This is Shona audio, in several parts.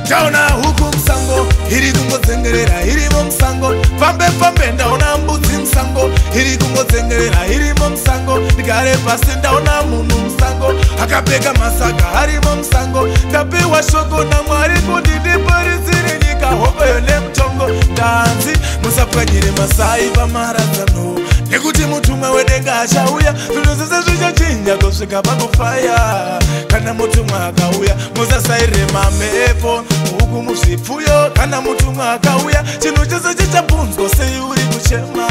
Ndaona huku msango, iri kungozengerera irimo msango. Pambe ndaona mbudzi msango, iri kungozengerera irimo msango. Ndigare pasi ndaona munhu msango, akapfeka masaga arimo msango. Ndapiwa shoko naMwari kuti ndiparisire nyika hopeyo nemutongo. Ndanzi musapwanyire Masai pamharadzano, nekuti mutumwa wedenga achauya. Zvinhu zvose zvichachinja kusvika pakufaya. Kana mutumwa akauya musasairire mamhepo huku muzvipfuyo. Kana mutumwa akauya chinhu chose chichabvunzwa sei uri kuchema.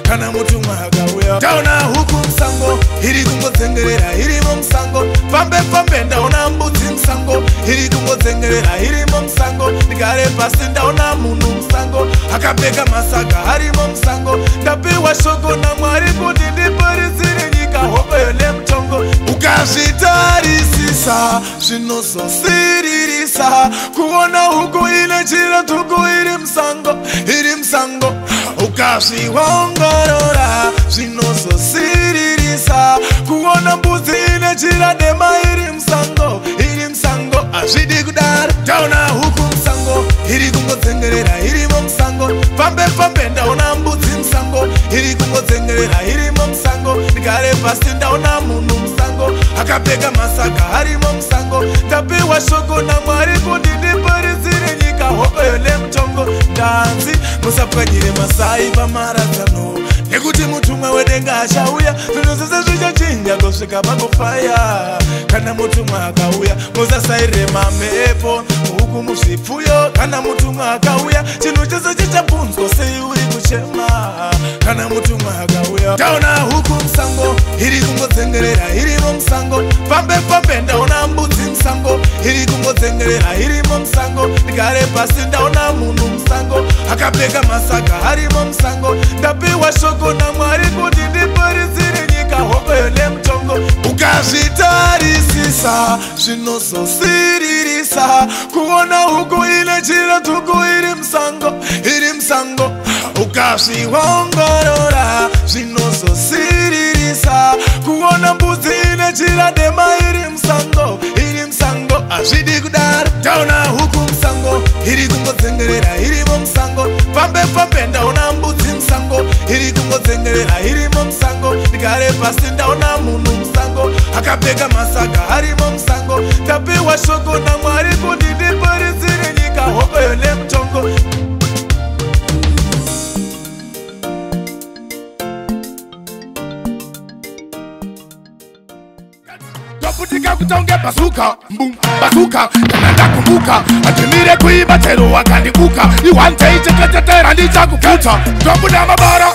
Kana mutumwa akauya ndaona huku msango, iri kungodzengerera irimo msango. Pambe ndaona mbudzi msango, iri kungodzengerera irimo msango. Ndigare pasi ndaona munhu msango, akapfeka masaga arimo msango. Ndapiwa shoko naMwari kuti ndiparisire nyika hopeyo nemutongo. Ukazvitarisisa zvinozosiririsa kuona huku ine chira tuku iri msango, iri msango. Ukazviongorora zvinozosiririsa kuona mbudzi ine chira dema iri msango, iri msango. Hazvidi kudaro. Ndaona huku msango, iri kungodzengerera irimo msango. Pambe ndaona mbudzi msango, iri kungodzengerera irimo msango. Ndigare pasi ndaona munhu msango, akapfeka masaga arimo msango. Ndapiwa shoko naMwari kuti ndiparisire nyika hopeyo nemutongo. Ndanzi musapwanyire Masai pamharadzano, nekuti mutumwa wedenga achauya. Zvinhu zvose zvichachinja kusvika pakufaya. Kana mutumwa akauya musasairire mamhepo huku muzvipfuyo. Kana mutumwa akauya chinhu chose chichabvunzwa sei uri kuchema. Kana mutumwa akauya ndaona huku msango, iri kungodzengerera irimo msango. Pambe ndaona mbudzi msango, iri kungodzengerera irimo msango. Ndigare pasi ndaona munhu msango, akapfeka masaga arimo msango. Ndapiwa shoko naMwari kuti ndiparisire nyika hopeyo nemutongo. Ukazvitarisisa zvinozosiririsa kuona huku ine chira tuku iri msango, iri msango. Ukazviongorora zvinozosiririsa kuona mbudzi ine chira dema iri msango, iri msango. Hazvidi kudaro. Ndaona huku msango, iri kungodzengerera irimo msango. Pambe ndaona mbudzi msango, iri kungodzengerera irimo msango. Ndigare pasi ndaona munhu msango, akapfeka masaga arimo msango. Ndapiwa shoko naMwari kuti ndiparisire nyika hopeyo nemutongo. Toputika kutonge bazuka, mbum, bazuka. Kana ndakumbuka atimire kuiba chero wakandikuka. Iwante icheketera ndichakufuta. Topuda mabara